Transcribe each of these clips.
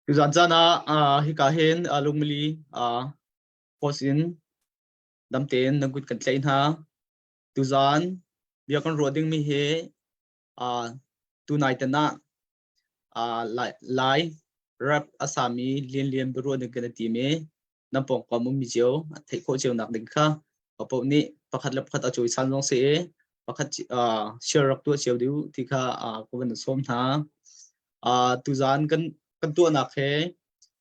tu zan chana hi ka hen lungmili posin damten nagut kan tlein ha tu zan bia kan roding mi he tu nai tana lai rap asami lian lian bero de kan ti me nampong ko mu mi jeo thei kho jeo nak ding kha apo ni pakhat lap khat achoi san long se pakhat share rak tu cheu diu ti kha ko ban som tha tu zan kan tu nak he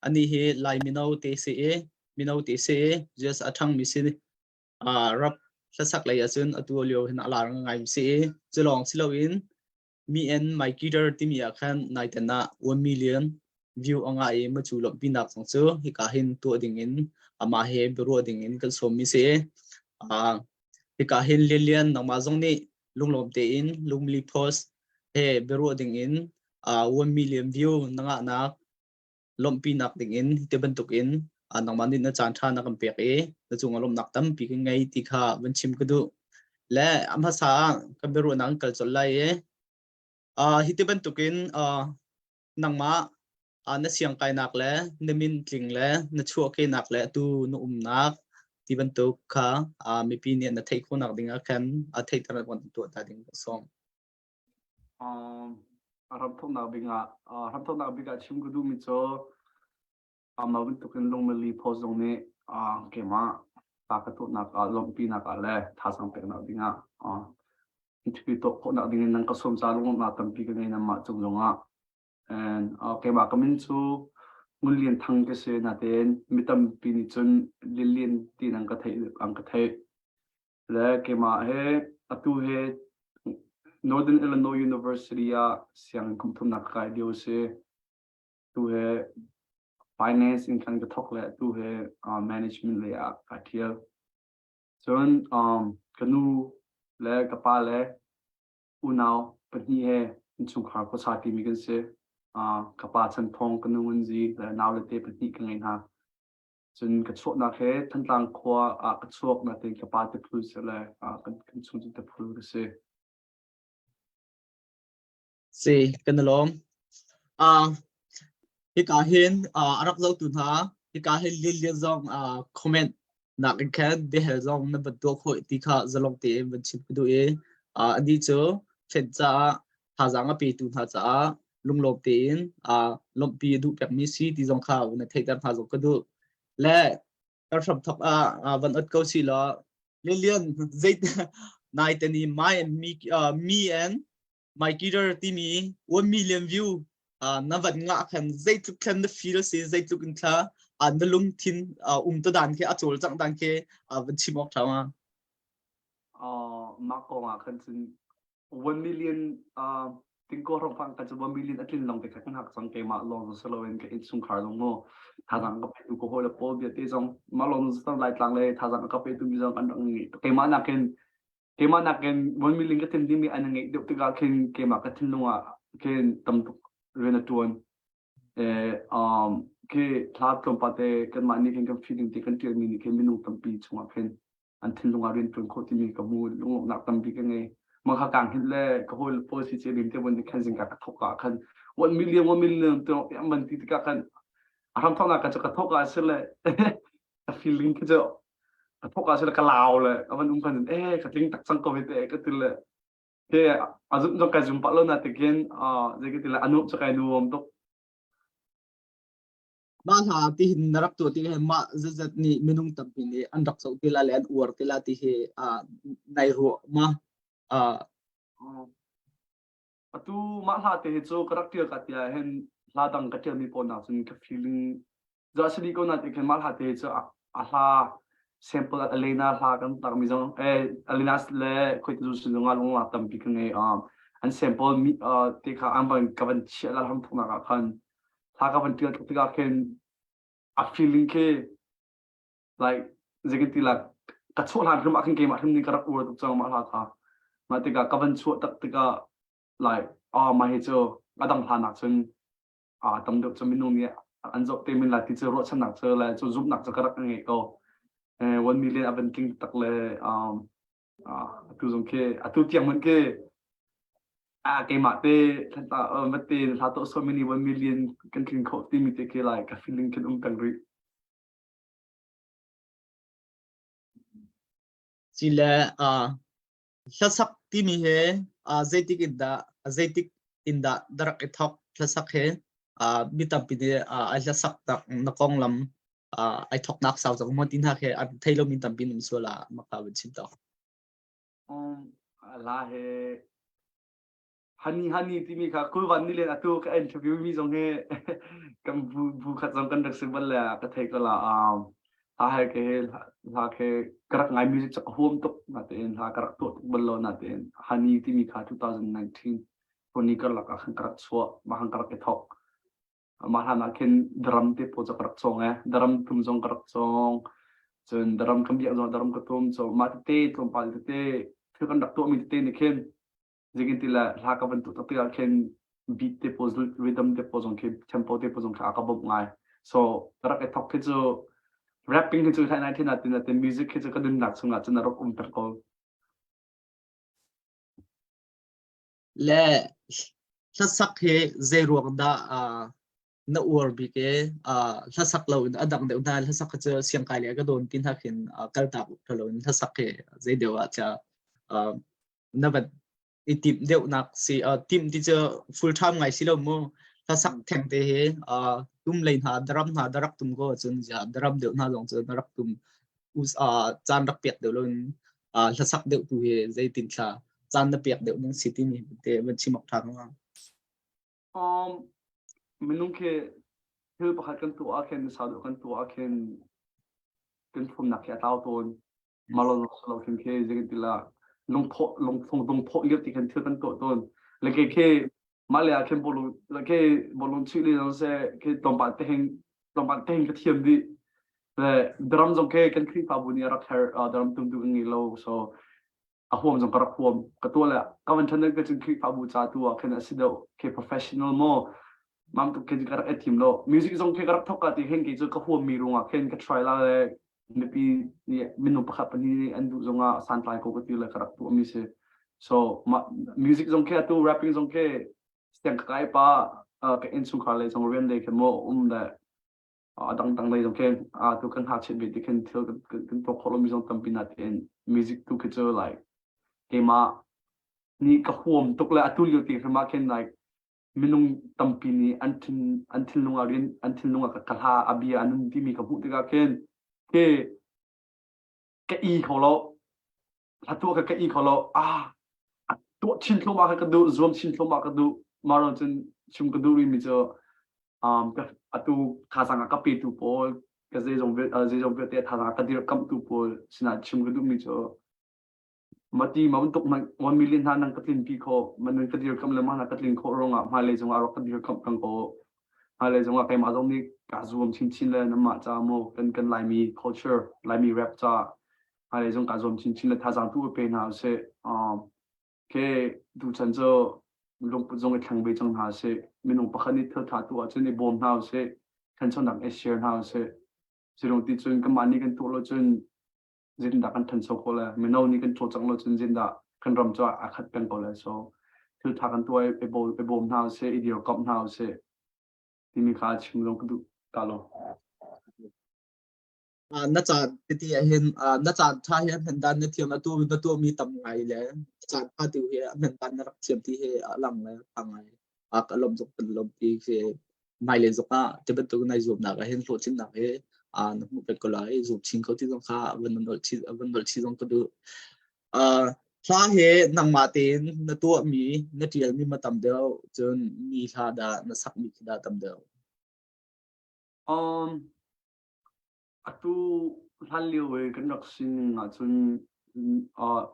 ani he lai minau te se just athang mi se rap sasak lai achun atu lio hin ala rang ngai se chelong silowin me and my kidder team ya khan naitana 1 million view anga e ma chu lom pinak sang chu hi ka hin tu ding in ama he bro ding in kan som mi se hi ka hin lian nang ma jong ni lunglom te in lungli post he bro ding in 1 million view nanga nak lom pinak ding in te ban tuk in nang man din na chan tha na kam pek e na chung alom nak tam pi ngai ti kha ban chim ka du le am ha sa ka bro nang kal chol lai e hiti ban tukin nangma na siang kai nak le na min tling le na chu ke nak le tu no nak ti ban tuk kha mi pi ne na thei kho nak dinga khan thei tar wan tu ta ding song ram thong na binga chim gudu mi cho ma bin tukin longmeli pozong ne kema ta ka tu nak lompi nak ale tha sang pe na binga interview to ko na ding nang ka som sa long na tam pi ka ngai na ma chung longa and kema kamin chu ngulian thang ke se na ten mitam pi ni chun lilian ti nang ka thei le kema he atu he Northern Illinois University siang kumthum nak kai dio se tu he finance in kan ka thok le tu he management le kathia chon kanu le kapa le unao pani he chung khar ko sa ti mi kan se kapa chan thong kanu unji le naw le te pani kan ngai ha chun ka chok na he than tang khwa ka chok na te kapa te phul se le kan chung te phul se kan lom hi ka hin arak zo tu tha hi ka hin lil zong comment nak khan de he zong na ba do khoi ti kha zalong te ban chip du e adi cho fen cha ha zang a pe tu tha cha lunglop te in lom pi du pek mi si ti zong kha na thei tar tha zo ka du le tar shop thok ban at ko si lo lilian zait night and my and me and my kidder timi 1 million view na vật ngã khan dây tu khan the feel se dây tu kin tha na lung thin to dan ke achol chang dan ke van chimok thawa ma ko nga khan chin 1 million ting ko rong phang ka 1 million atlin long te khan hak sang ke ma long so lo en ke it sung khar long mo tha jang ka pe tu ko hol po bia te jong ma long so lai tlang le tha jang ka pe tu mi jong an ang ni ke ma na ken 1 million ka tin di mi an ngai de tu ga ken ke ma ka tin lunga ken tam rena tuan ke thlat kom pate kan ma ni kan feeling te kan tir mi ni ke minung tam pi chunga ken an thin lunga rin tun kho ti mi ka mu lung nak tam pi ka ngai ma kha kang hin le ka hol po si che lim te bon ni khan jing ka thok ka khan 1 million to ya man ti ka khan aram thong na ka cha ka thok ka se le a feeling ke jo a thok ka se le ka lao le awan khan ka ting tak sang ko te ka til le ke azum jo ka zum pa lo na te gen je ke til anu cha kai nuom to ma ha ti hin narak tu ti ma zat ni minung tam pi ni an rak so ti la len ur ti la ti he nai ro ma atu ma ha te cho karakter ka tia hen la dang ka tia mi po na sun ka feeling ja sli ko na te ken ma ha te cho a ha sample alena ha kan tar mi jong alena le khoi tu su nga long la tam pi kan ngai an sample mi te kha am ban ka ban chi la ham thona ka khan ha ka ban tia tu ka ken a feeling ke like zegeti la ka chho la rum akin ke ma thum ni karak ur tu chang ma la tha ma te ka ban chu tak te ka like ma he cho adang tha nak chun tam dok chmin nong ni an zo te min la ti cho ro chan nak cho la cho zup nak cho karak ngai ko 1 million aban king tak le tu zong ke atu tiang man ke cái mà tê ta mà tê là tổ so many 1 million kan kin ko ti mi te ke like ka feeling kan kan ri chỉ là thất sắc tí mi he dây tích in đã darak ithok thất sắc he mi tam pi de ai thất sắc tak na kong lam ai thok nak sao trong mon tin ha he an thailo min tam pi num so la maka bin sim to la he honey ti mi kha kul van ni le atu ka interview mi jong he kam bu khat jong kan dak se bal la ka thai ka la hai ke la ke karak ngai music chak home tok na te en la karak to bal lo na te honey ti mi kha 2019 poni kar la ka khan karak chwa ma han karak ke thok ma han ken drum te po chak karak chong drum tum jong karak chong chen drum kam bia jong drum ka tum so ma te tum pal te thil kan dak to mi te ni ken jigin tila la ka ban tu ta tila ken beat te po rhythm te po jong ke tempo te po jong ka ka bob ngai so karak ke thok ke jo rapping ke chu thai nai thina tin te music ke chu ka dun nak sunga chuna rock per ko le thất sắc he zai ruak da na ur bi ke thất sắc lo adang de na thất sắc cha siang kai le ka don tin ha khin kal ta thalo thất sắc he zai dewa cha na ban itim deuh nak si team ti cha full time ngai si lo mo thất sắc theng te he tum lein ha darak tum go chun ja daram deuh na long chu darak tum us chan rak pek deuh lon thất sắc deuh tu he zai tin tha chan na pek deuh nang city ni te ban chi mok thang ma minung ke thil pakhat kan tu a ken sa do kan tu a ken kan thum nak ya taw ton malon lo ken ke jeng tila long thong dong pho yet ti kan thil kan to ton le ke malia ken bolon chi le no se ke tom pa teng ka thiam di le drum jong ke kan khri pa bu ni rak her drum tum du ngi lo so a huam jong karak huam ka to la ka van than ka chin khri pa bu cha tu a ken asido ke professional mo mam tu ke karak etim lo music jong ke karak thok ka ti hen ke chu ka huam mi runga ken ka try la le ni pi ni minu pakhat pani an du zonga san tlai ko ti le karak tu mi se so music jong ke tu rapping jong ke steng kai pa ka in sung kha le jong rian le ke mo da dang le jong ke tu kan ha chet bi ti kan thil kan to kholo mi jong tam pinat en music tu ke chu like ke ma ni ka huam tok le atul yo ti ma ken like minung tampini until nunga ka kalha abia anung ti mi ka bu ti ka ken ke i kholo hatu ka i kholo to chin thlo ma ka du zoom chin thlo ma ka du maron chen chum ka du ri mi cho ka atu kha sang ka pe tu pol ka ze jong te tha sang ka dir kam tu pol sina chum ka du mi cho mati mam tok 1 million han nang katlin pi kho man ka dir kam le ma na katlin kho ronga ma le jong aro ka dir kam kang ko ma le jong ka ma jong ni ka zoom chin le na ma cha mo kan lai mi culture lai mi rap cha ma le jong ka zoom chin le tha sang tu pe na se ke du chan zo long pu jong thang be jong ha se minung pakhani tha tha tu a chen ni bom na se kan chon nak share na se sirong ti chun ka mani kan to lo chun zin da kan than so ko la meno ni kan to chang lo chun zin da kan ram cha a khat pen ko la so thil tha kan to e bom na se idio kop na se ti mi kha chim long du ka lo na cha ti hen na cha tha hen hen dan na thiam na tu mi tam ngai le cha pa tu he men dan na rak thiam ti he lang le pangai ka lom jok pen lom ti he mai le zoka te ben tu nai zoom na ga hen lo chin na he na mu pe ko lai zoom chin ko ti jong kha ven nol chi jong ko du sa he nang ma tin na tu mi na tial mi ma tam deu chun mi tha da na sak mi da tam deu atu halio we kan rak sin nga chun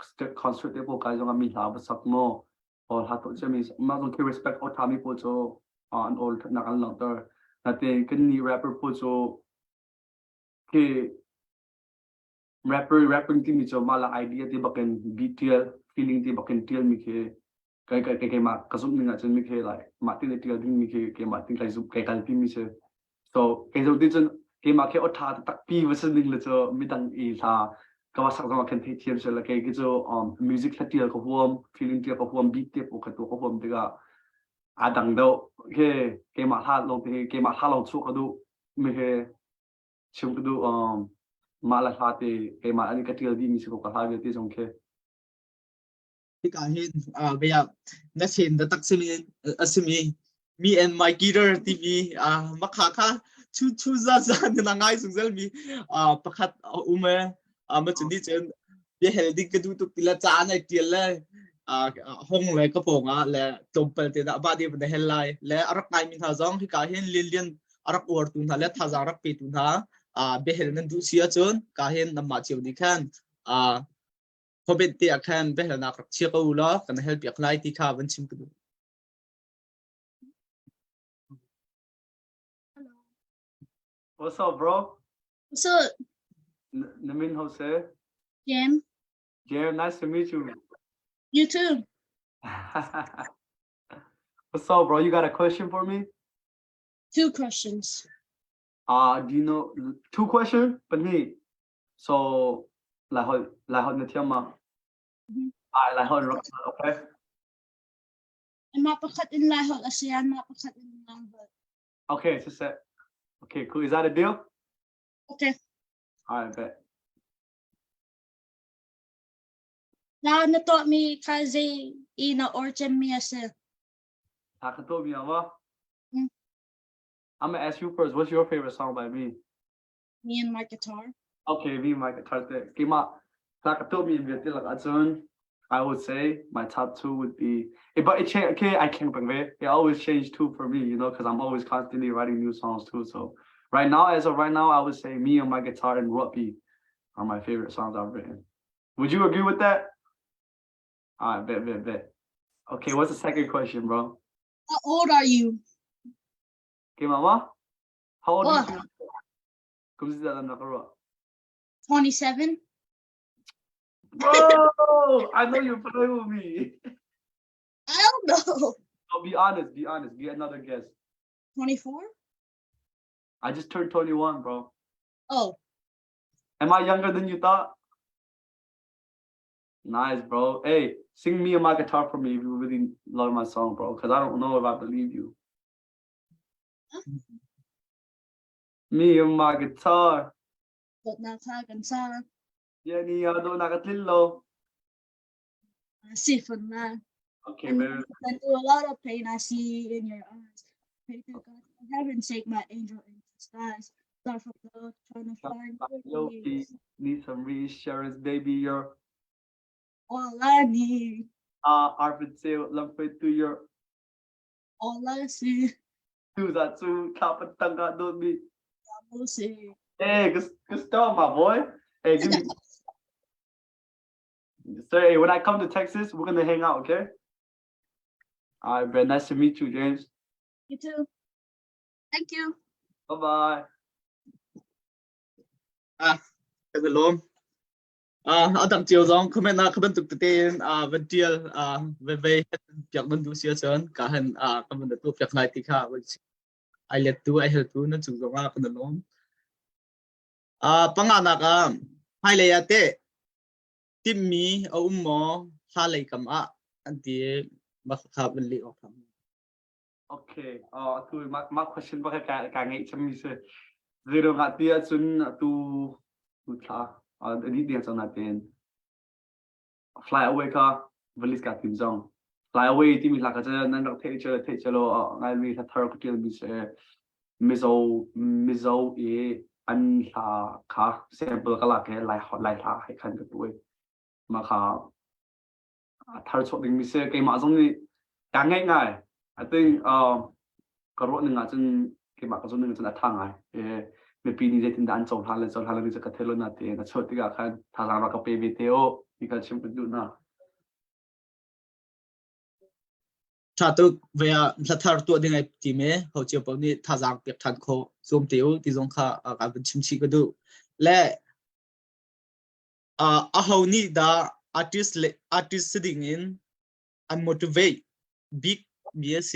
state concert te po kai jong mi la ba sak mo or ha to che mi ma jong ke respect o thami po cho an old na kan lang tar na te kan ni rapper po cho ke rapping ti mi cho mala idea ti baken BTL feeling ti baken TL mi ke kai ma kasum mi nga chen mi ke lai ma ti ne TL ding mi ke ma ti kai zup kai kal ti mi se so kai zo ti chen ke ma ke o tha tak pi version ding le cho mi dang i tha ก็ว่าสักวันกันเทียมเสร็จแล้วก็จะมิวสิกเทียร์กับพวกฟิล์มเทียร์กับพวกบีทเทียร์กับตัวกับพวกที่ก็ดังเดียวก็มาท่าลงที่ก็มาท่าลงสู้ก็ดูไม่ใช่ชิมก็ดูมาละท่าที่ก็มาอันนี้ก็เทียร์ดีมิวสิกกับท่าเดียวที่สองแค่ที่การเห็นเบียนักเห็นแต่ตักซิมีme and my guitar ที่มีมาค่ะชูซ่าในง่ายสุดเลยมีประคัดเมมาจุดนี้เจนเบียเฮลดิ้งก็ดูตุกติละจานไอเดียเลยห้องเลยก็พงและจมเปิดแต่บ้านเดียวเป็นเฮลไลและอารักไงมีท่าจองที่การเห็นเลียนอารักอวดตุนท่าและท่าจางรักปีตุนท่าเบียเฮลนั้นดูเสียจนการเห็นน้ำมาเชียวดีแค่พอเป็นเตียแค่เบียเฮลนักเชียร์ก็อุลากันเฮลเปียกไล่ที่ข้าวันชิมกันดู What's up, bro? What's up, Namin Jose. Jam? Jam, nice to meet you. You too. What's up, bro? You got a question for me? 2 questions. Do you know 2 questions? But me. So, like how Natiama. Like how okay. And mapakat in lahot ASEAN, mapakat in number. Okay, so set. Okay, cool. Is that a deal? Okay. All right, bet. Now na taught me kaze ina orchem mi ase. Takatomi ama. Mm. I'm gonna ask you first. What's your favorite song by me? Me and my guitar. Okay, me and my guitar. Kima Takatomi and I would say my top 2 would be. But it change. Okay, I can't bring it. It always change 2 for me, you know, because I'm always constantly writing new songs too. So right now, as of right now, I would say me and my guitar and Ruppy are my favorite songs I've written. Would you agree with that? All right, bet. Okay, what's the second question, bro? How old are you? Okay, mama. How old What? are you? Come see that number. 27. Bro, I know you're playing with me. I don't know. Oh, be honest. Get another guess. 24? I just turned 21, bro. Oh, Am I younger than you thought? Nice, bro. Hey, sing me and my guitar for me if you really love my song, bro. Because I don't know if I believe you. Me and my guitar. but na tagan sa Yani do nakatlilo. sifon na. Okay, And baby. through a lot of pain I see in your eyes. Pray to God, for heaven's sake, my angel in disguise. Start from love, trying to find your Loki, peace. need some reassurance, baby. You're All I need, Arvid Sale, love to your all I see, two that two kapatanga don't be. I will see. Hey, gusto, my boy. Hey, give me. So, hey, when I come to Texas, we're gonna hang out, okay? All right, bro. Nice to meet you, James. You too. Thank you. Bye bye. ก็จะล้มเอาตั้งเจียวจองเขาไม่น่าเขาเป็นตุกเตียนวันเดียวเว้ยเปียกมันดูเสียเชิญการเห็นเขาเป็นตัวเปียกไหนที่ข้าวันไอเล็ดตัวไอเฮลตัวนั่นจุดจงว่าเขาจะล้มปังงานนักให้เลยอะเต้ที่มีเอาหมอหาเลยกับอันที่มาขับเป็นเลี้ยวทำ Okay. Tu mak question ba ka ngai chami se zero ngatia chun tu tha di dia chon natin fly away ka valis ka tim jong fly away ti mi la ka nan rak the chalo ngai mi tha thar ko til mi se mizo e an la ka sample ka la ke lai hot lai la hai khan ka tu ma kha thar chok ding mi se ke ma jong ni ka ngai I think karot nga chun ke ma ka chun nga chun athang ai me pi ni jetin dan chong hal ni cha ka thelo na te na choti ga khan tha ra ka pe vi te o ni ka chim du na ถ้าตัวเวียถ้าทาร์ตัวยังไงทีเมเขาเชื่อปนี่ถ้าจางเปียกทันโคซูมเตียวที่จงข้าการเป็นชิมชีก็ดูและเขานี่ดาartist sitting in and motivate big BS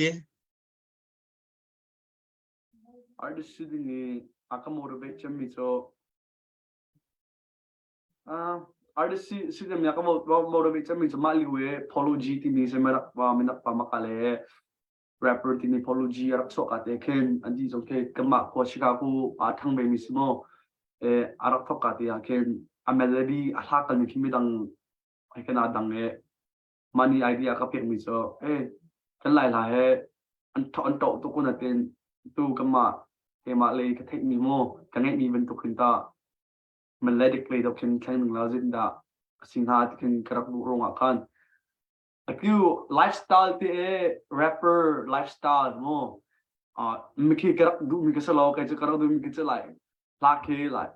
artist sitting ni aka motivate cham mi so artist si dem ya ka motivate cha mi chama liwe follow G ti ni se merak pa minak pa makale rapper ti ni follow G arak so ka te ken anji jong ke kama ko Chicago thang be mismo arak thok ka te ya ken a melody a thak kan mi dang ai kana dang money idea ka pek mi so kan lai la he an to to ko na ten tu kama ke ma le ka thek mi mo kan ngai mi ben to khin ta melodically to kin kan la zin da sinha kin karak bu rong akan aku lifestyle te rapper lifestyle mo mi ki karak du mi ka salo ka karak du mi ki lai la ke like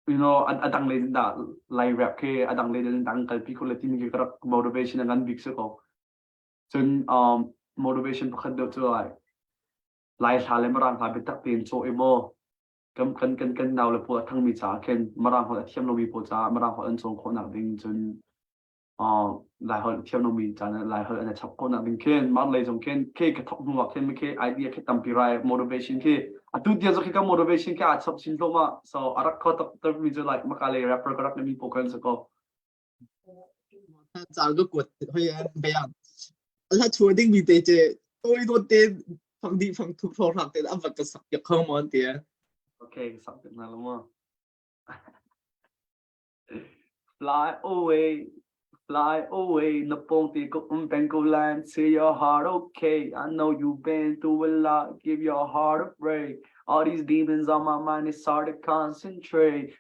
you know adang le da lai rap ke adang le dang kal pi ko le ti mi ki karak motivation ngan big se ko chun motivation pakhat do to lai thale marang ha betak tin so emo kan nào là phụ thằng mi trả khen mà rằng họ là thiêm nông mi phụ trả mà rằng họ ân song khó nặng đình chân lại họ thiêm nông mi trả lại họ là chấp khó nặng đình khen mà lấy trong khen cái thọc hoa khen mấy cái idea cái tâm pirai motivation cái tu dia cho cái motivation cái chấp xin lô mà so arak khó tập mi cho lại mà cái lấy rapper cái rapper mi phụ khen sao có chào cái quật thôi bây giờ là chùa đinh bị tê chế tôi đốt tên phẳng đi phẳng thuộc phẳng thằng tên âm vật cái sắc được không món tiền okay something nào luôn fly away napong ti ko land say your heart okay I know you've been through a lot give your heart a break all these demons on my mind it's hard to concentrate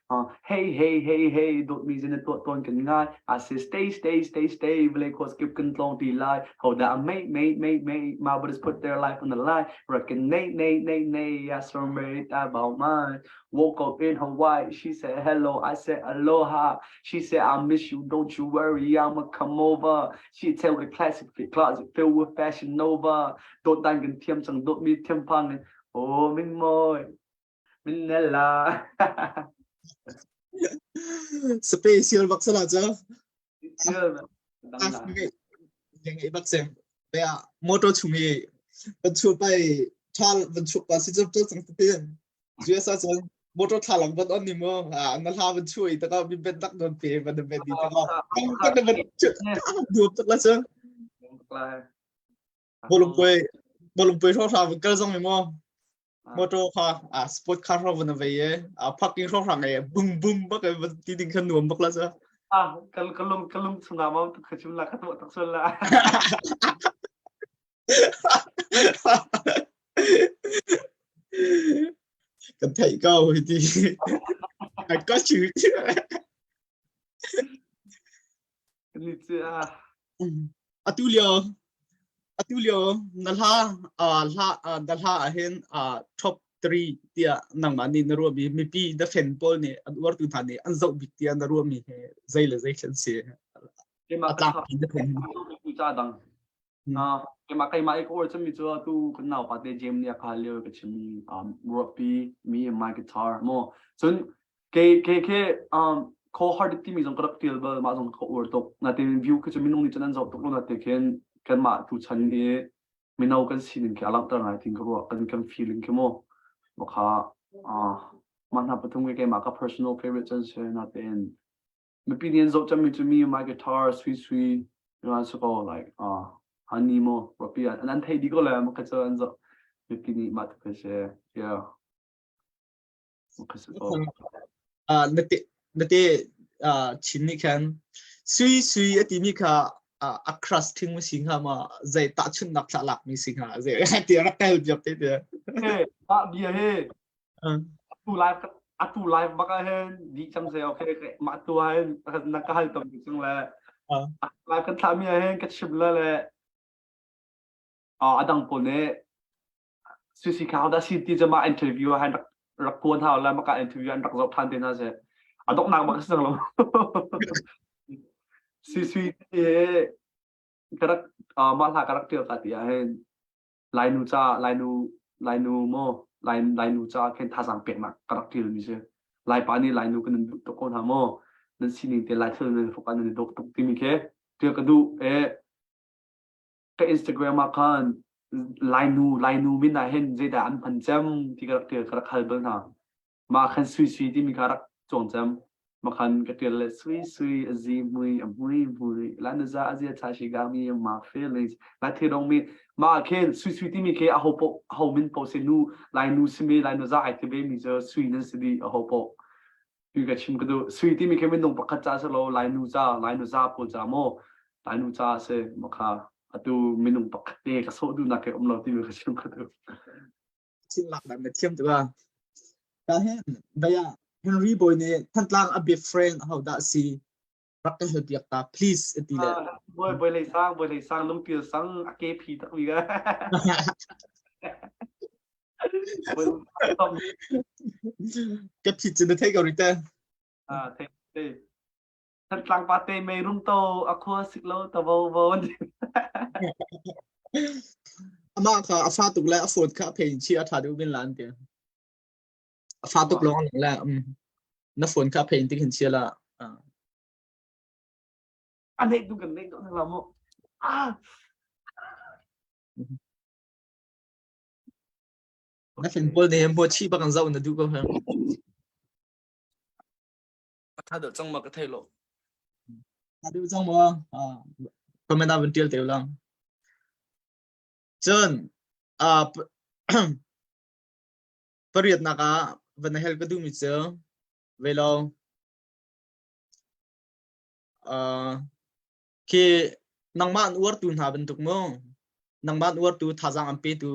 hey don't mean in the thought ton can ngai I say stay like cause keep control the lie hold that mate my brothers put their life on the line reckon nay I surrendered about mine woke up in Hawaii she said hello I said aloha she said I miss you don't you worry I'ma come over she tell the classic closet filled with fashion nova don't dangกันเทียมจัง don'tมีเทียมพังmình môi mình là special bác sĩ là chứ chưaยังไงbác sĩ bây giờ motor chúng mình vẫn chụp bài thal vẫn chụp bài sẽ chụp chẳng tiền chưa sao chứ motor thal lang vẫn on nimo nó ha vẫn chui tất cả mình bên tắc đơn phê và đơn bên đi tất cả các đơn bên chụp được tất là chứ bộ lồng quay thao vẫn cơ trong mình mò motor car sport car thao vẫn về parking thao hàng này boom bác cái vẫn đi khăn nuông bác là chứ kalung sungamaw kachula katwa taksula cần thầy câu thì phải có chữ Atulio nalha ahen top 3 tia nang mani naruami mi pi da fen pol ne adwar tu thani anzau bik tia naruami he zaila zai khan se atlak pi da fen cha dang ke ma kai mai ko chami chu tu kan naw pa te jam nia kha leo ke chimi ropi me and my guitar mo chun ke ko hard ti mi jong krak til ba ma jong ko or tok na te view ke chumi nong ni chanan zau tok na te ken kan ma tu chan ni mi nau kan sin ke alang tar ngai think ko kan feeling ke mo kha man ha patung ke ma ka personal favorite chan se na ten mi opinion zau chami to me and my guitar sweet you know so like honey mo ropi an an thei di ko la ma ka chan zo mi opinion ma ta se yeah nate chinni khan sui ati mi kha across thing mu sing ha ma zai ta chun nak lak mi sing ha zai ti ra tel job te de ba bia he tu live ba ka he di cham se okay ma tu ha na ka hal tom chung la live kan tha mi he ka chib la le adang po ne susi ka da si ti jama interview ha rak kon ha la ma ka interview an rak zo than te na se adok nang ba ka sang lo si karak malha karak tia ka tia hen lainu mo lainu cha ken thasang pek nak karak tia mi se lai pani lainu kan to kon ha mo nan sining te lai thul nan fokan nan dok tok ti mi ke tia ka du ka Instagram akan lainu min na hen je da an pan jam ti karak tia karak hal bel na ma khan sui ti mi karak chong jam mà khăn cái tiền là suy suy gì mùi mùi là nó ra gì ta chỉ gam mi mà feelings là thế đồng mi mà khen suy suy thì mi cái hậu mình po se nu lại nu se mi lại nó ra ai thì bé mi giờ suy nên sẽ đi hậu po vì cái chim cái đó suy thì mi cái mình đồng bạc cha sẽ lo lại nu ra po ra mo lại nu ra sẽ mà khá à tu mình đồng bạc tê cái số tu na cái lo thì cái chim cái đó xin lạc đại met thiam tu ba ta hen baya Henry boy ne than tlang a big friend how that si rak ka help yak ta please etile bơi lấy sang lông tiền sang cái phi tắc vì cái cái phi chân thấy cái rita thế thế thật lang ba tê mê rung tô aqua xích lô tàu vô ama ka afa tuk la afford ka pay chi a thadu bin lan te afa tuk long la na phone ka pay ti hin chi la anh ấy cũng cần đấy cũng là một na fin bol ne mo chi ba kan zau na du ko ha他的这么个退路， thadu zong mo comment a bin tel te lang chen pariat na ka van hel ka du mi che velo ke nangman uar tu na ben tuk mo nangman uar tu thajang ampe tu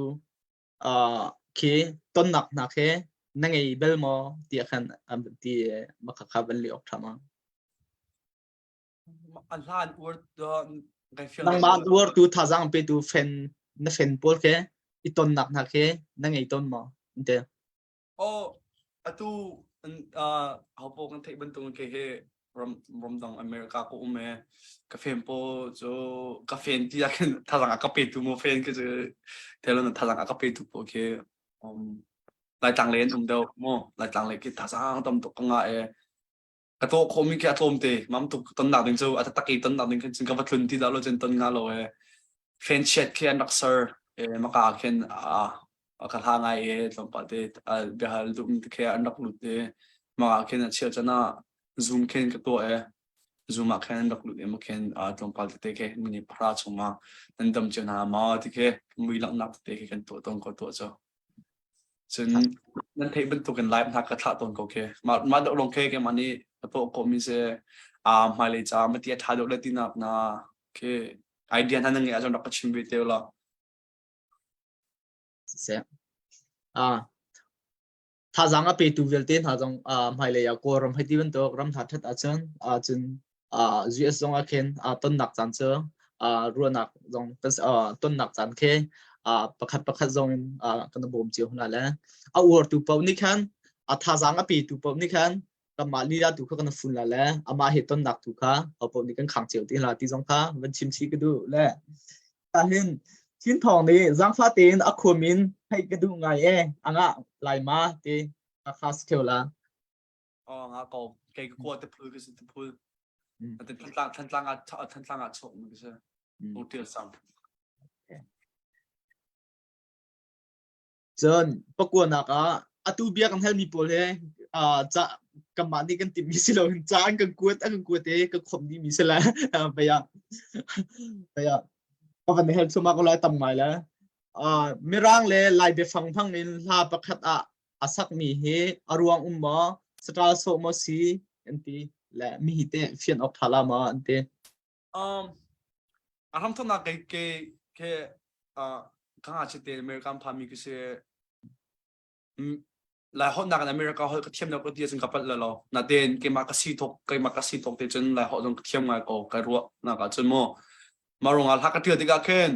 ke ton nak na ke nangai bel mo ti khan am ti makha ban li ok thama อันล้านอวดไงเฟีย nangman uar tu thajang ampe tu fen na fen pol ke i ton nak na ke nangai ton mo inte โอ้อะตูเขาบอกกันที่บรรทุกเกะรวมดังอเมริกาก็อุ้มกาแฟโปโจกาแฟที่อยากท่าทางกาแฟตัวโมเฟนก็จะเทเลนท่าทางกาแฟตัวโอเคหลายต่างเลนเดียวโมหลายต่างเลนก็ท่าทางตำตุกงากระโตคมีแค่อารมณ์เตะมันตุกต้นหนักดึงโจอาจจะตะกี้ต้นหนักดึงจึงกับวัตถุที่เราจนต้นงาเราเฟนเช็ดแค่นักเซอร์มากาแค่กระทางไงลงไปเดเดี๋ยวดูมันแค่อันดับหลุดมาแค่นั้นเชื่อจะน่า zoom แค่กับตัวzoom มาแค่อันดับหลุดมาแค่ลงไปเดแค่มินิพระชงมานั่นดำเจนามาที่แค่มือหลังนับเดแค่กันตัวตรงกับตัวเจ้าจนนั่นเทเป็นตัวกันไลฟ์ทักกระทะตรงกับแค่มาลงแค่แค่มันนี่ตัวก็มีเสมาเลยจ้ามาที่ท้าดอกเลยที่นับนะแค่ไอเดียนั้นยังไงอาจจะนักชิมวิเตลละ se thajang a pe tu velte thajang maile ya ko ram hati ban to ram tha that achon chun gs zong a khen ton nak chan che ru nak zong ton nak chan khe pakhat zong kan bom chiu na la a wor tu pau ni khan thajang a pe tu pau ni khan kamali ya tu kha kan fun la la ama he ton nak tu kha pau ni kan khang chiu ti la ti zong kha ban chim chi ka du la ta hinชิ้นทองนี้จังฟ้าตีนอควมินให้กระดูไงอ่ะลายมาตีอาคาสเกลละอ๋องาก็เกย์กลัวแต่พูดก็สิแต่พูดแต่ท่านต่างอาชมมันก็ใช่โอเทียสังจนประกวดนักตูเบียกันเฮลมีโปลจะกำมันนี่กันติดมีสิเราจ้างกันกวดกันขมนี่มีสิละไปยังก็วันนี้เห็นสมัครอะไรตั้งไงแล้วมีร่างเลยลายเบฟังพังนินลาประคัดสักมีเฮอรวงมอสตราโซมสีอันที่และมีหิเตเฟียนออกทารามาอันที่ทำทุนนักเกย์ข้างอาชีพอเมริกันพามีก็คือหลายคนนักอเมริกาเขาเทียมนักก็เดียจนกับเลยเราหน้าเด่นเกย์มากระสีทกเดจนหลายคนต้องเทียมไงก็รัวนักจนโมมาลงอาลากระเทียติกาเคน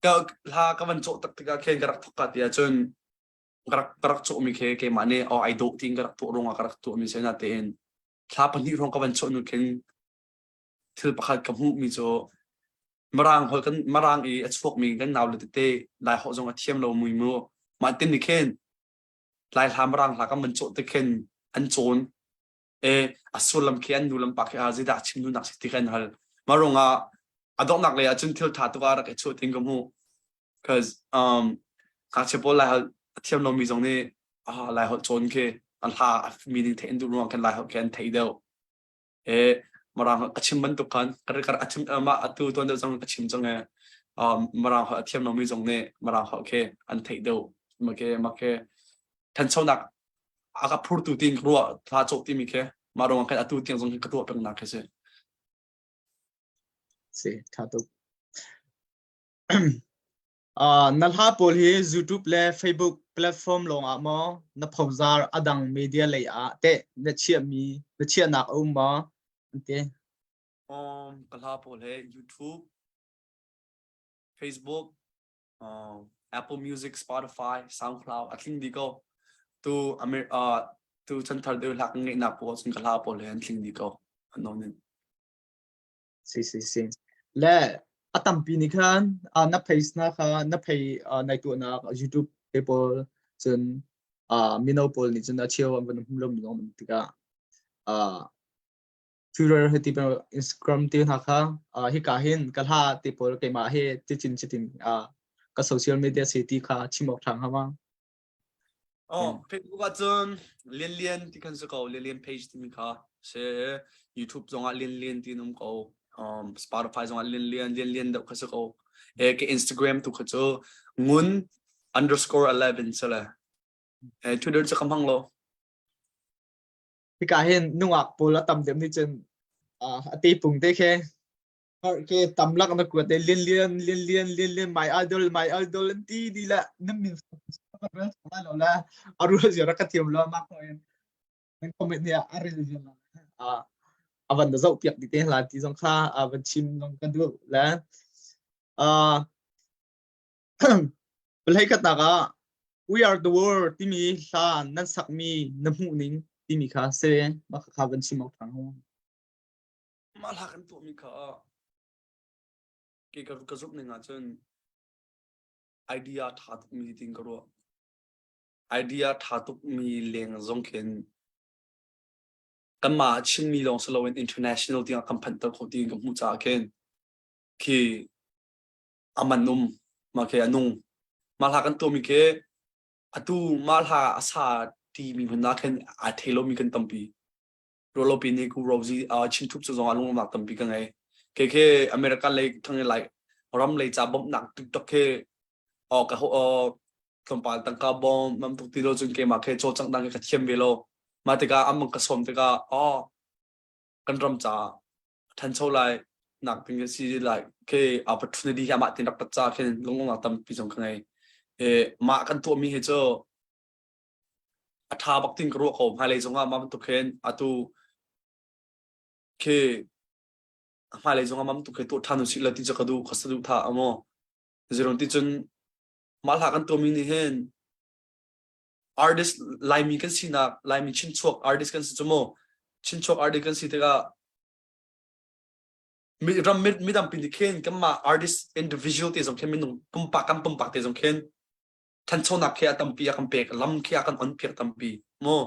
ก็ลากวันโจติกาเคนกระทุกข์เดียจนกระโจมีเคมันเนี่ยไอโดทิ้งกระทุกลงกระทุกมีเส้นเต็นถ้าปัญหาของกวันโจนุเคนที่ประคัดกับหูมีโจมารางเขากันมารางพวกมีกันนาวเลยเตะหลายเขาจงเทียมเรามือมือมาเต้นนี่เคนหลายทำมารางหลักกันวันโจติเคนอันโจนสุลมเคนดูลมปากอาจิดาชิมดูนักสิติเคนฮัลมาลงดอกนักเลยจนที่ท้าตัวรักชุดทิ้งกับหู cause ข้าเชื่อว่าหลายเทียมเรามีตรงนี้หลายคนจนแค่ anh ha meeting thấy anh đúng kan lai học kan thấy đâu marang kachim ban tu kan kar achim ma atu ton da jong kachim jong marang ha thiam no mi jong ne marang ha ke an thấy đâu mà ke thân sau nạc aga phur tu tin ruwa tha chok ti mi ke marong kan atu tiang jong ka tu peng na ke se tha tu nalha pol hi YouTube le Facebook platform long mo na phawzar adang media le te na chia nak ma ante kalha pol he YouTube Facebook Apple Music Spotify SoundCloud athling di ko tu tu chan thar de lak ngai na po sun kalha pol he athling di ko anon si le atam pi ni khan na face na kha na phay nai tu na YouTube people chun mino pol ni chun a chiaw ban humlom ni ngom tika Twitter he tipo Instagram ti na kha hi ka hin kalha ti pol ke ma he ti chin ka social media city kha chimok thang hama Facebook a chun Lian Lian ti kan se ko Lian Lian page ti mi kha se YouTube zonga Lian Lian ti num ko Spotify zonga Lian Lian da ka se ko ke Instagram tu ka chu ngun_11 sala Twitter cha kam hang lo hi ka hin nungak pol atam dem ni chen ati pung te khe ke tamlak na ku te lin my idol ti di la namin sa lo la aru jara ka tiam lo ma ko en nang comment ni aril jela avan da zau piak di te la ti jong kha avan chim nong ka du la belai kata ka we are the world ti mi sa nan sak mi na mu ning ti mi kha se ma kha van chim ok thang ho ma la kan tu mi kha ke ka zup ne nga chun idea tha tu mi ting ka ro idea tha tu mi leng zong ken kama chin mi long so international ti kam phan ta kho ti ka mu cha ken ki amanum ma ke anung malha kan to mi ke atu malha asa ti mi na ken a thelo mi kan tampi rolo pi ni ku rozi chin thup so zong alung ma tampi ka ngai ke America le thang lai ram le cha bom nak tiktok ke ka ho kompal tang ka bom mam tu ti lo chung ke ma ke cho chang dang ke chem ve lo ma te ka am ka som te ka kan ram cha than chau lai nak ping si lai ke opportunity ha ma tin dak cha khen long long tam pi jong khangai ma kan to mi he cho atha bak tin kro ko hai le zonga mam tu khen atu ke hai le zonga mam tu ke to thanu si la ti cha kadu khasadu tha amo zeron ti chun mal ha kan to mi ni hen artist lai mi kan si na lai mi chin chok artist kan si chumo chin chok artist kan si te ga mi dam pin khen kama artist individual te jong khen min pum pa te jong khen than chona khe atam pi akam pek lam khe akan on pek tam pi mo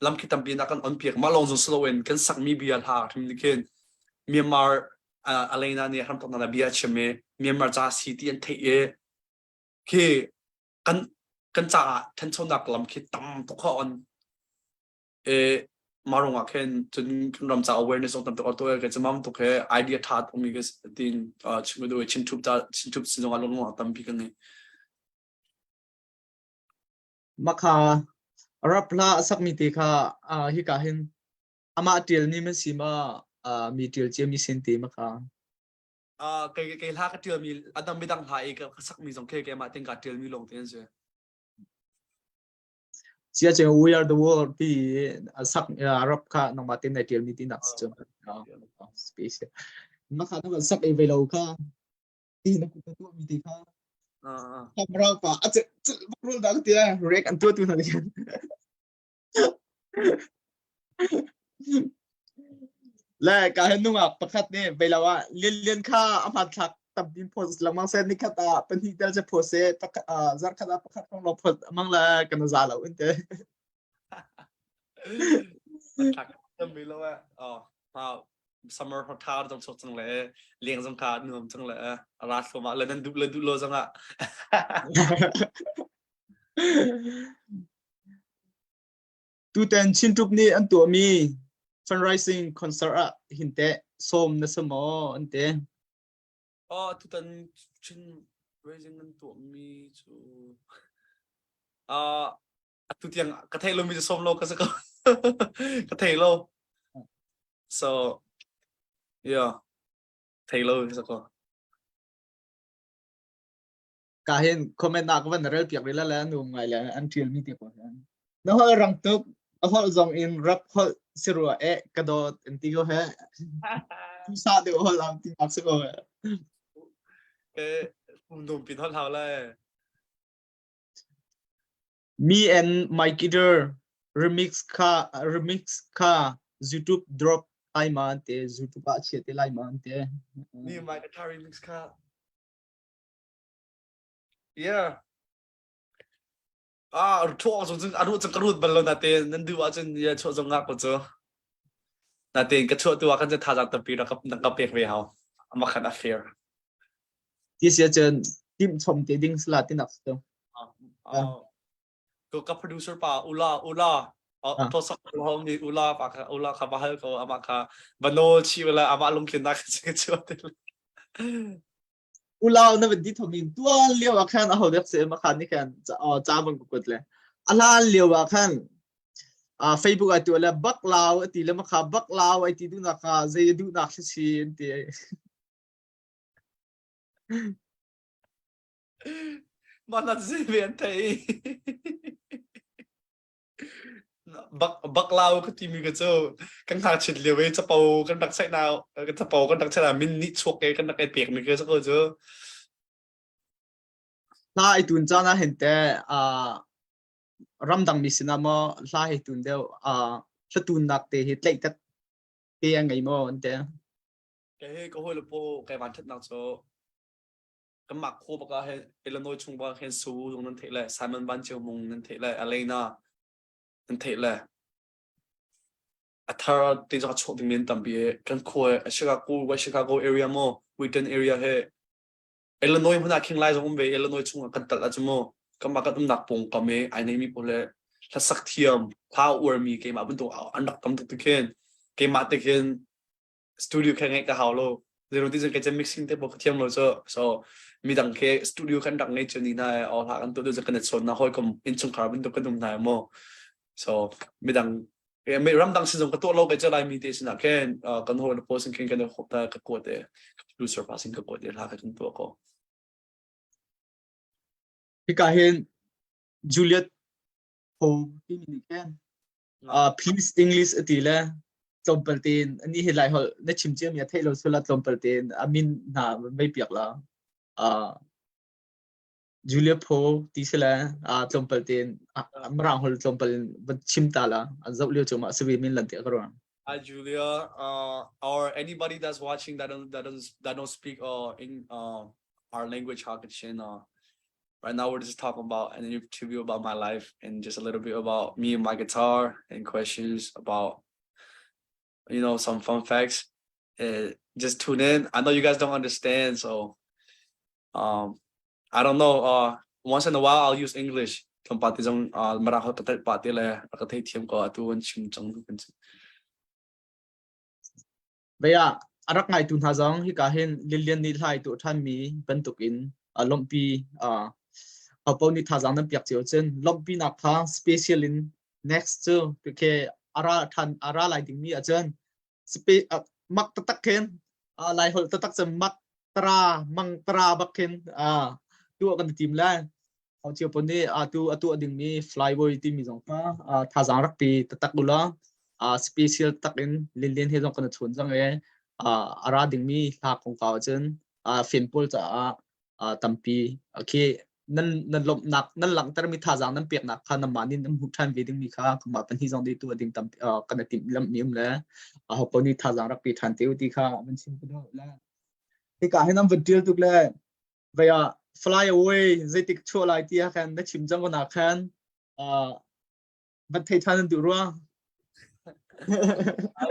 lam ki tam pi na kan on pek ma long zo slowen kan sak mi bial ha thim ni khen Myanmar alena ne ham na bia cheme Myanmar cha city an the e ke kan cha than chona lam ki tam to kha on marong aken chun ram cha awareness on tam to ke chamam to ke idea that omi ge tin chimdo chin thup sinong along tam pi kan ne makha rapla sak mi te kha hi ka hin ama til ni ma sima mi til che mi sen te makha cái la cái tiêu mi adam mi dang hai cái sak mi jong ke ma ting ka tiêu mi long ten se chia che we are the world ti sak rap kha nong ma tin na til mi ti nak chon space makha no sak e velo kha ti na ku tu mi te kha kamera pa ache rul dak ti rek an tu na ni la ka hen nunga pakhat ne velawa lin kha amat thak tab din post lamang sen ni khata pen hi dal je pose zar khada pakhat phong lo phot amang la kan za lo inte thak tam mi lo ha summer hot thar dong chok chang le leng jong ka nuam chang le ra so ma le nan du lo jang a tu ten chin tup ni an tu mi fundraising concert a hinte som na samo ante tu tan chin raising an tu mi chu tu tiang ka thai lo mi som lo ka sa ka ka thai lo so yeah thai lo sa ko ka hen comment na ko van rel piak la la nu ngai la an trial mi te ko no ho rang tup a hol zong in rap hol sirua e kadot antigo he tu sa de hol am ti ak ko ke dum pin hol hao la me and my kidder remix ka YouTube drop ai ma te YouTube a che te lai ma te ni my guitar remix ka yeah thu zo jing adu jing karut bal lo na te nan du wa chen ya cho jong ngak ko cho na te ka cho tu wa kan je tha jang ta pi ra ka pek ve hao ma khan affair ti sia chen tim chom te ding sla ti nak sto ko ka producer pa ula to sak hom ni ula pa ka ula ka ba ko ama ka bano chi wala ama lum kin na ka che cho te ulau na di thomin tuan liaw a khan a ho dek se ma khan ni khan cha bang ko le ala liaw a khan Facebook a tu la baklaw ti le ma kha baklaw ai ti du na kha ze du na si ti mana ze ven thai baklaw ka ti mi ka cho kan ha chit le we cha pau kan dak sai nào kan cha pau kan dak sai min ni chok ke kan dak ai pek mi ke sa ko cho la ai tun cha na hen te ram dang mi sina mo la ai tun deu tun nak te hit lai tat te ngai mo ante cái có hồi là po cái bản chất nào cho cái mặc khô bạc cái Illinois trung bạc cái số dùng nên thế là Simon Van Chiêu mong nên thế là Elena nên thế là thà thì cho chọn tình miền tầm bìa cái khối Chicago area mo Western area he Illinois hôm nay kinh lai giống về Illinois trung cái tật là chứ mo cái mặc cái tấm đặc bông cái mấy anh ấy mi po là sắc thiam power mi cái mà bên tổ anh đặc tấm thực hiện cái mà thực hiện studio khen ngay cả hào lo rồi thì cái chân mixing thế bộ thiam lo so mi đăng cái studio khen đăng ngay chân này ở hạ anh tôi được cái net son na hoi kom in chung carbon tôi cái đồng này mo so mi đăng cái mi ram đăng sử dụng cái tổ lo cái chân lại mi thế xin là khen cái hồi là post khen cái hộp ta cái code để producer passing cái code để hạ cái chân tôi có thì cả hen Juliet Ho ti mi ken please English ti la tom paltin ani he lai hol na chim chem ya thailo sula tom paltin amin na mai piak la Julia Pho ti sela tom paltin amrang hol tom palin chim ta la azau leo choma swi min lan te karon Hi Julia, or anybody that's watching that don't speak in our language Hakachin. Right now we're just talking about an interview about my life and just a little bit about me and my guitar and questions about some fun facts. Just tune in. I know you guys don't understand, so I don't know. Once in a while I'll use English. baya arak ngai tun ha jong hi ka hen lilian ni thai tu than mi bantukin lompi apo ni tha jang na piak cheu chen lompi na kha special in next to ke ara lai ding mi a chen mak tak ken lai hol tak chem mak tra mang tra bakken tu kan tim la au chiu pon ni tu ding mi flyboy ti mi jong pa tha jang rak pi tak bula special takin lilian he jong kan chun jang e ara ding mi la kong ka chen finpol cha tampi okay nan lom nak nan lang tar mi tha jang nan pek nak khan mani nam hu than veding mi kha ma pan hi jong di tu ding tam kan tim lam mium la ho poni tha jang rak pi than teu ti kha man sim ko la ti ka henam video tu la via fly away zetik chola ti khan na chim jang na khan ban thai than du ro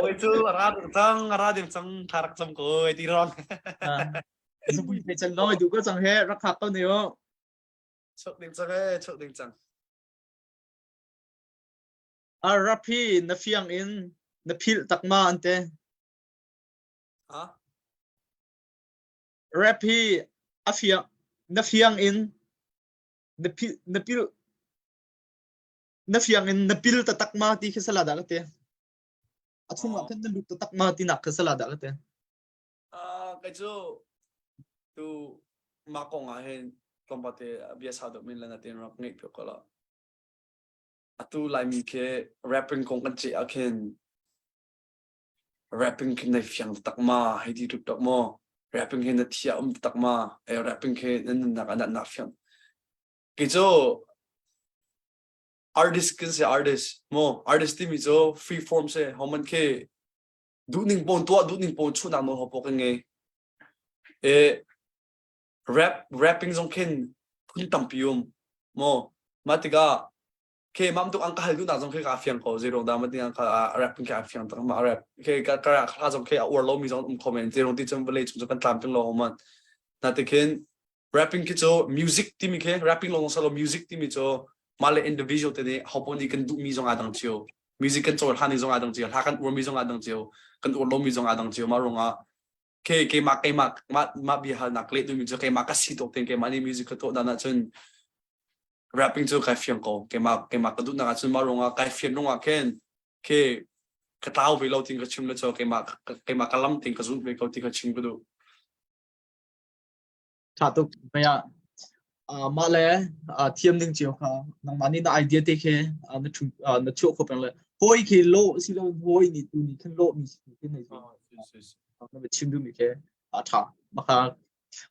Ôi chứ ra điểm trong thà rắc trong coi tí ron Dù bùi phải chân nói đủ có chẳng hết rắc hạt tao nếu chốt điểm chẳng rapi na fiang in na pil takma ante hả rapi afiang na fiang in na pil na fiang in na pil ta takma ti khasala da kate achunga kan na lut ta takma ti nak khasala da kate cái chỗ tu mà con à hen con bảo thế bây giờ được mình là tiền rap ngay được coi là tu lại mình cái rapping con cái chị aken rapping cái này phiền tắc mà hay đi được tắc mà rapping cái này thiệt tắc mà rapping cái nên là cái nào phiền cái chỗ artist cái gì artist thì mình chỗ free form sẽ họ mình cái đủ ninh bồn chút nào nó họ bỏ cái nghề rapping trong ken kun tampium mà tiga ke mam tu ang kahal du na trong ke ka fiang ko zero da ma tiang ka rapping ka fiang ta ma rap ke ka trong ke or lo mi trong comment zero ti trong village trong kan tamping lo man na te ken rapping ke cho music ti mi ke rapping lo solo music ti mi cho male individual te ne hopon ni kan du mi trong adang chiu music kan cho han ni trong adang chiu ha kan ur mi trong adang chiu kan ur lo mi trong adang chiu ma ronga ke ma bi hal nak le tu mi cho ke ma ka si to ten ke ma ni music ka to da na chun rapping cho kai fiang ko ke ma ka du na chun ma ronga kai fiang ronga ken ke ka tao ve lo ting ka chim le cho ke ma ka lam ting ka zu ve ko ti ka chim bu du cha tu maya ma le thiam ding chiu kha nang mani na idea te ke na chu ko pang le hoi ki lo si lo hoi ni tu ni kan lo mi ke nei nó bị chim đu mi ke thả mà kha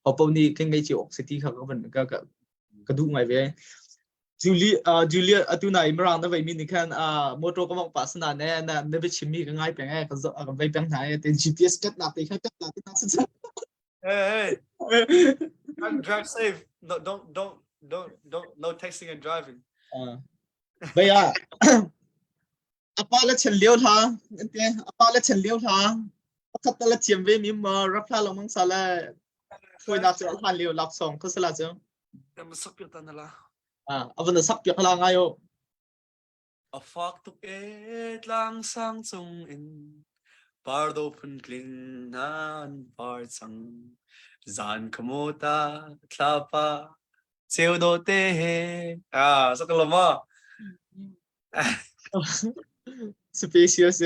họ bao ni cái ngay chiều city kha có vấn cái đủ ngày về Julia atu na imrang na vai mi ni khan motor ko mong pas na ne na ne be chimi ka ngai pe ngai ka zo ka vai pang thai te GPS kat na te kha kat na te na sa hey drive safe no texting and driving bây giờ apa la chen liu tha te apa la chen liu tha khát ta la chiếm về mi mà rap la long mang sa la khôi na cho han liu lap song ko sala cho em sắp biết tan là avon sak pyak la ngayo a fuck to it lang sang chung in pardo phun kling nan par sang zan kamota tlapa seo do te he sao cái mà spacious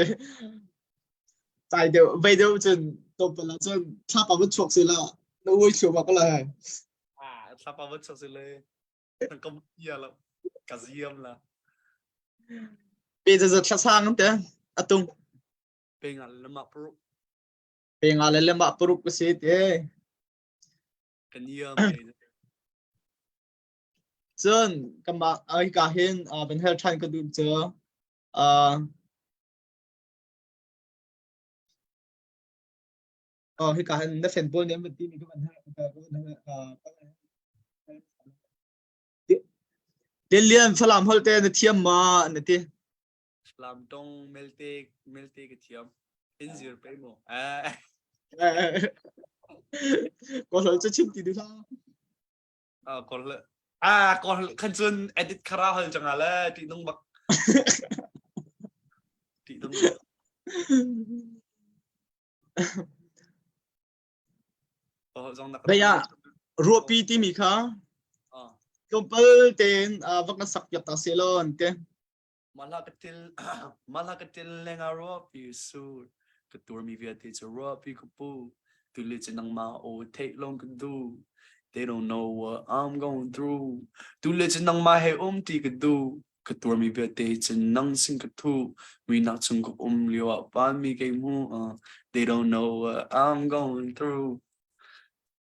tại đều bây giờ chân tập là chân tháp vào bất chuộc rồi là nó ui chiều vào cái này tlapa vẫn cho lên thằng công kia là cả diêm là bây giờ thật sang không thế atung bên ngàn là mập pro bên ngài lên mà pro cái gì thế cái diêm chân cái mà ai cả hiện bên theo tranh cái đường chờ hi cả hiện nó phần bốn nếu mình tin cái vấn Lian Lian phải làm hồi thế nó thiam mà nó thế làm trong melte cái thiam injure pe mo có lẽ cho chim thì được sao còn khăn chân edit khara hơn chẳng hạn là chị nông bạc bây giờ rupi ti mi kha công bơ tên vắc nó sắc nhập ta xe lon thế malakatil lenga rupi su cái tour mi việt thì cho rupi kupu tu lệ chân năng ma o take long can do they don't know what I'm going through tu lệ chân năng ma hay ti cái do cái tour mi việt thì chân năng sinh cái thu mi nặng chung có liu ban mi cái mu they don't know what I'm going through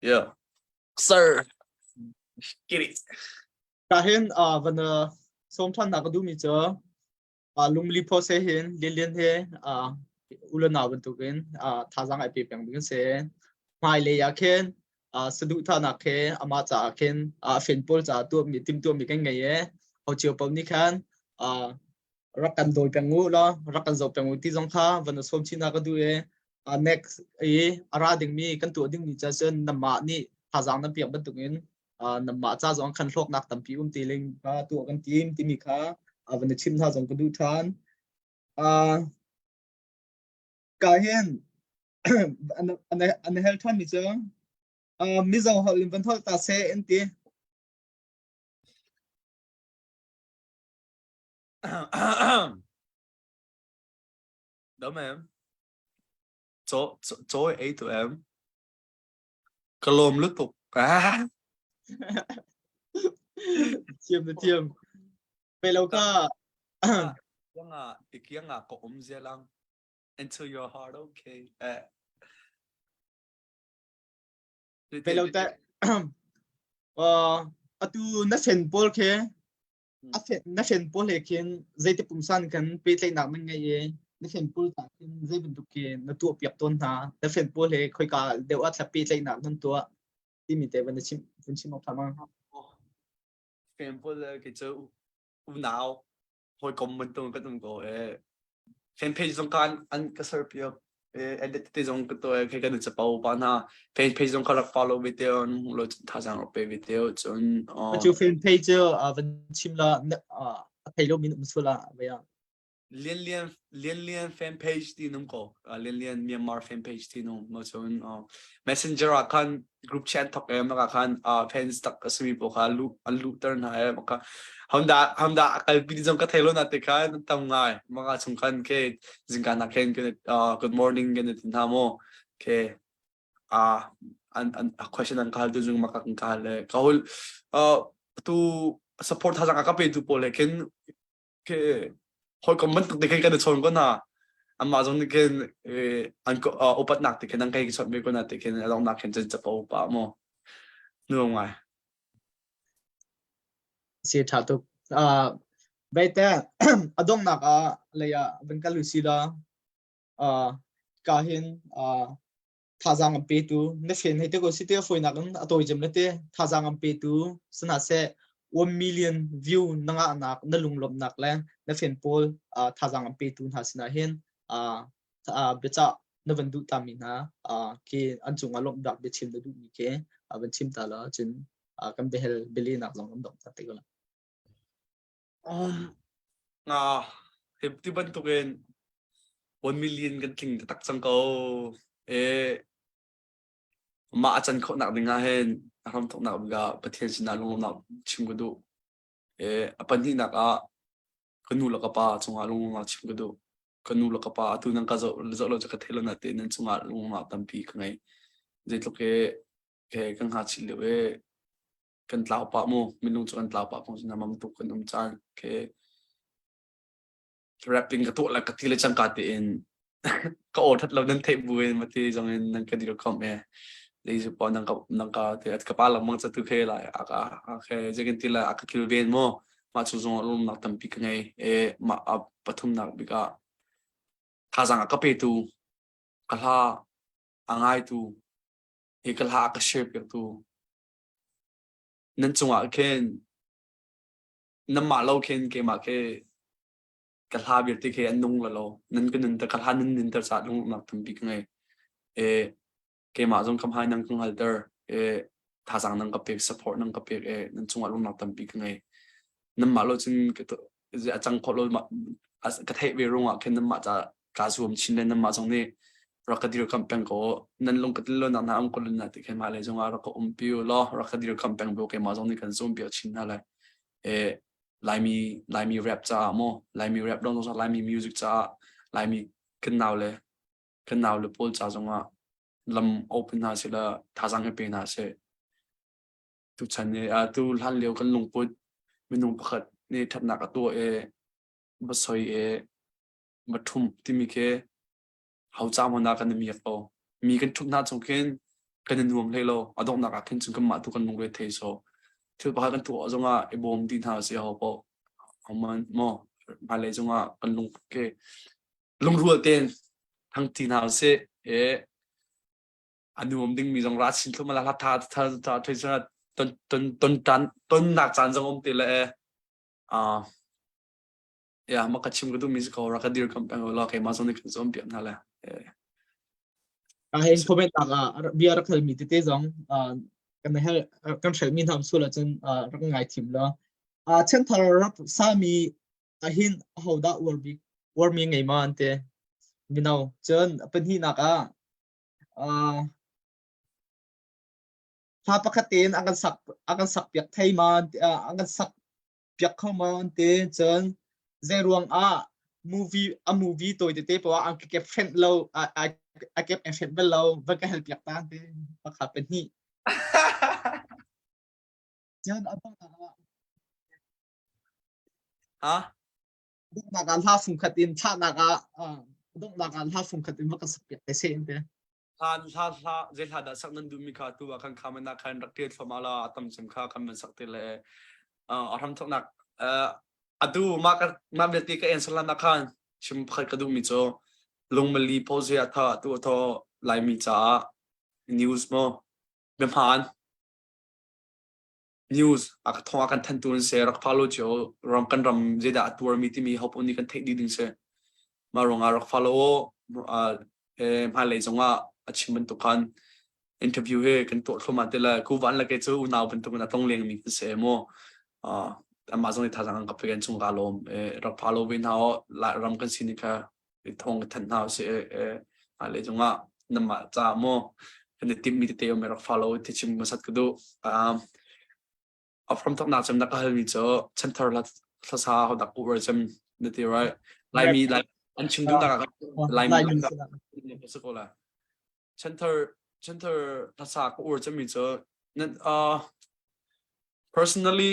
yeah sir get it cả hiện vấn song thằng nào có đủ mi cho lung li po se hin Lian he ulo na ban tu ken tha jang ai pe peng bin se mai le ya ken sadu tha na ke ama cha ken fen pol cha tu mi tim tu mi ken ngai e ho chiu pom ni khan rakan doi pengu lo rakan zo pengu ti jong kha van som china ka du e next e ara ding mi kan tu ding ni cha chen nama ni tha jang na piang ban tu ken nama cha jong khan hlok nak tam pi ti ling ka tu kan tim ti mi kha van chim tha jong ka du than cả hiện anh help thằng mi chứ mi giờ họ liên văn thôi ta sẽ anh tí Đúng em. Chỗ ấy tụi em. Colom lướt tục. chiêm về lâu cả Ikiang ko umzia lang. Into your heart, okay. về lâu ta atu na sen pol ke na sen pol he ken zai te pumsan kan pe tlai nak man ngai ye na sen pol ta ken zai bentuk ke na tu piap ton ha na sen pol he khoi ka deu at la pe tlai nak nan tu ti mi te ban chim vun chim ok thama Fan po cái chỗ nào hồi cùng mình tung cái tung cổ fan page trong can anh cái serp yo edit cái trong cái tôi cái được chụp bao ban ha fan page trong cái follow video lo thà rằng ở video chun chu fan page van chim la thai lo min musula ve ya Lian Lian fan page ti nung ko Lian Myanmar fan page ti nung mo chun messenger akan group chat thok em akan fans tak asmi po ka lu turn ha em ka hamda akal pi jong ka thelo na te kan tam ngai mga chung kan ke jingka na ken ke good morning gen tin ha mo ke an question an kal du jung makak kal le kahul tu support ha jang ka pe tu po le ken ke hồi còn mất thì cái chọn con na mà giống như cái anh có opat nạc thì cái năng cái chọn mấy con na thì cái long nạc cái chân chập opa mo nữa ngoài si tha tu bai ta adong nak le ya ben ka lucila ka hin thazang am pe tu ne fen hete ko site foi nak atoi jem lete thazang am pe tu sana se 1 million view nanga nak na lunglom nak le na fen pol thazang am pe tu ha sina hen becha na vandu tamina ke anchunga lom dak be chim du ni ke ban chim ta la chin kan behel beli nak long dom ta te ko thì bên tụi cái 1 million cái kinh tắc sang câu mà chân khổ nặng đến ngay hen không thọ nào ga bất thiên sinh nào nào chim cái độ upon he nặng kanu la kapa chunga lunga chim cái độ kanu la kapa tu nang ka zo lo ka thelo na te nan chunga lunga tampi khngai je to ke kan ha chi le kan tlau pa mo minung chu kan tlau pa phong na mam tu kan chan ke rapping ka to la ka thile chang ka te in ka o that lo nan thei buin ma ti jong in nan ka dir khom e le ju pa nang ka te at ka pa lang mang cha tu khe la a khe je kan ti la a ka kil ven mo ma chu zong lum na tam pi khngai ma a pathum na bi ka tha jang ka pe tu ka ha angai tu e ka ha ka shape tu nan chunga khen nam ma lo khen ke ma ke ka ha bir ti ke anung la lo nan ka nan ta ka ha nan ta sa lung na tam pi khngai ke ma jong kam hai nang kung halter tha jang nang ka pe support nang ka pe nan chunga lung na tam pi khngai nam ma lo chin ke to a chang kho lo ma ka thei ve ronga khen nam ma cha ka zoom chin le nam ma jong ne rakadir kampeng ko nan long katil lo na am ko na te ke ma le jong ara ko piu lo rakadir kampeng bo ke ma jong ni kan zoom pio chin na la laimi rap cha mo laimi rap dong so laimi music cha laimi kan naw le pol cha jong lam open na se la tha jang pe na se tu chan ne tu han leo kan lung put minung pakhat ni that na ka to ba soi ma thum ti mi ke hau cha mo na kan mi ko mi kan thuk na chung ken kan nuam le lo adong na ka ken chung kan ma tu kan nung le thei so thil ba kan tu zonga e bom tin ha se ho po man mo ma le zonga kan lung ke lung rual ten thang tin ha se nuam ding mi jong ra sin thum la tha thei sa ton nak chan jong om te le ya maka chim ko du music ko rakadir kampang lo ke ma zon ni kan zom pian na la hen comment biar khal mi te jong kan hel kan shel min ham sula chen rak ngai thim la chen thar rap sa mi hin hoda wor bi warming ngày mà anh thế mình nào chân bên hi nạc à ha pakatin akan sak piak thai ma akan sak piak khom ma anh thế chân zeruang movie tôi te pa ang ke friend lâu I kept a friend lâu và cái help piak tan thế pakha bên hi chân abang hả dok nagal ha phung khatin tha naga dok nagal ha phung khatin va ka sak piak te se inte ha zel ha da sak nan du mi kha tu akan khamena khan raktet famala atam sim kha kan man sak te le aram thok nak adu ma beti ka ensalan na khan chim khat ka du mi cho longmali pose ya tha tu tho lai mi cha news mo bem han news ak thong akan than tun se rak follow cho ram kan ram jeda tour mi ti mi hop oni kan thek di ding se ma ronga rak follow ma le zonga achievement to kan interview he kan to thoma te la ku van la ke chu unaw ban to na tong leng mi se mo amazon tha jang ka pen chung ga lom rak follow bin ha la ram kan sinika thong than ha se ma le zonga nama cha mo kan tim mi te me rak follow te chim masat ku do from top notch na ka halmi cho center la sa ho da over jam the right lai mi lai an chung du na ka lai mi ka sa ko la center ta sa ko over jam mi cho personally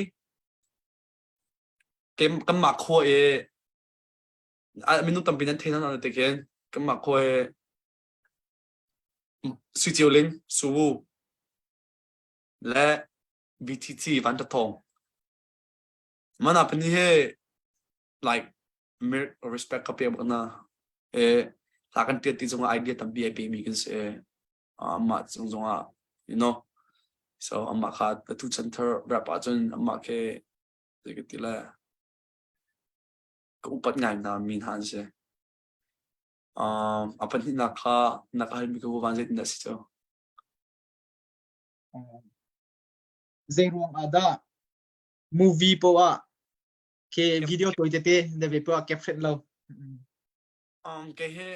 kem kam ma kho minu tam pinan thena na te ken kam ma kho su jiu ling su wu le VTT van ta thong mana pani he like mer respect ka pe na la kan ti zong idea tam bi mi kan se ma zong you know so amma kha the two center rap ajun amma ke de ti la ko pat ngai na min han se apan na kha mi ko van zet na si cho zeruang ada movie po ke video tôi te de ve po ke friend lo ke he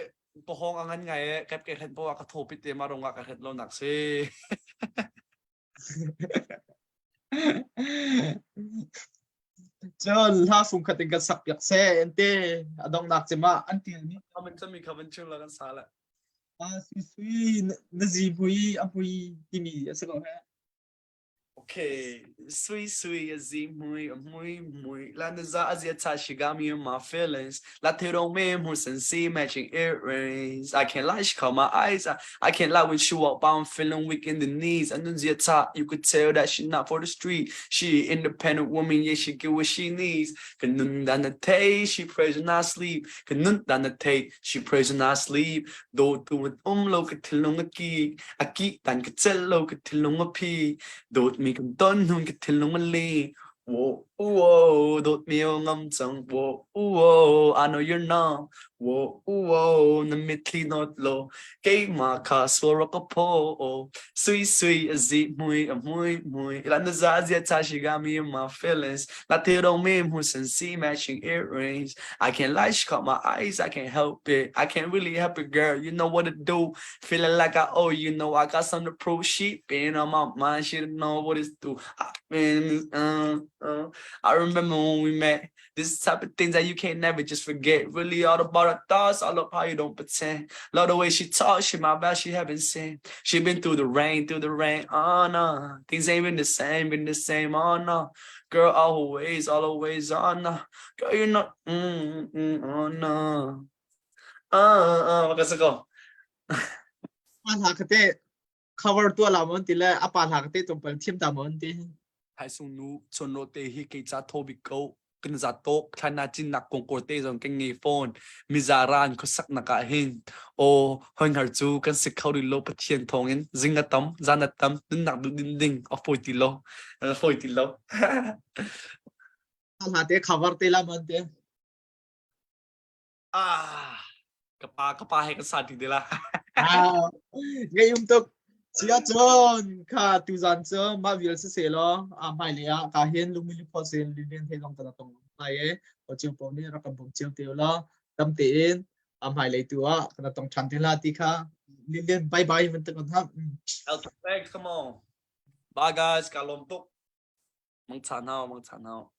po hong angan ngai kap ke het po ka tho pi te ma ronga ka het lo nak se chol ha phung khatin ka sak piak se ente adong nak chema until ni kamen chami kamen chung la kan sala sui na ji bui apui timi asa ko ha okay, sweet, assim, muito. Lá nos Ásia, tá chegando me my feelings. Lá ter mesmo, sensi, matching earrings. I can't lie, she caught my eyes. I can't lie when she walk by, I'm feeling weak in the knees. And then you could tell that she not for the street. She independent woman, yeah, she get what she needs. Kanun down the tay, she prays and not sleep. Kanun down the tay, she prays and not sleep. Do to it lo katilong a key. A key, dan katelo katilong a pee. Do mi kan ton hun cái thiên long li whoa đột mi ngâm chẳng whoa I know you're not whoa na mi thi not lo cái mà khá số rock po sweet azi muy la na za zia ta she got me in my feelings la te don't mean who sensi matching earrings I can't lie she caught my eyes I can't help it I can't really help it girl you know what to do feeling like I owe you know I got something to prove she been on my mind she don't know what it's do I remember when we met this type of things that you can't never just forget really all about her thoughts I love how you don't pretend love the way she talks she my bad she haven't seen she been through the rain oh no things ain't been the same oh no girl always oh no girl you're not oh no makasih ko hakate cover to la mon tila apa hakate tumpal thim ta mon ti hai sung nu chono te hi ke cha thobi ko kin za tok thana chin nak kong ko te jong keng ngi phone mizaran ko sak na ka hin o hoi har chu kan sik khau ri lo pathian thong in zinga tam zana tam dun nak du din ding of 40 lo ha te cover te la mon te kapa hai ka sa ti de la ngay tok sia chon kha tu zan cho ma vil se lo mai le ya ka hen lu mi pho sen li len the long ta tong ai e o chiu po ni ra kam bom chiu te lo tâm tiền hai lấy tua cái tông chăn thế là tí kha liên liên bye bye mình tự còn thăm Okay, thanks, come on. Bye guys, kalom tuk. Mang channel.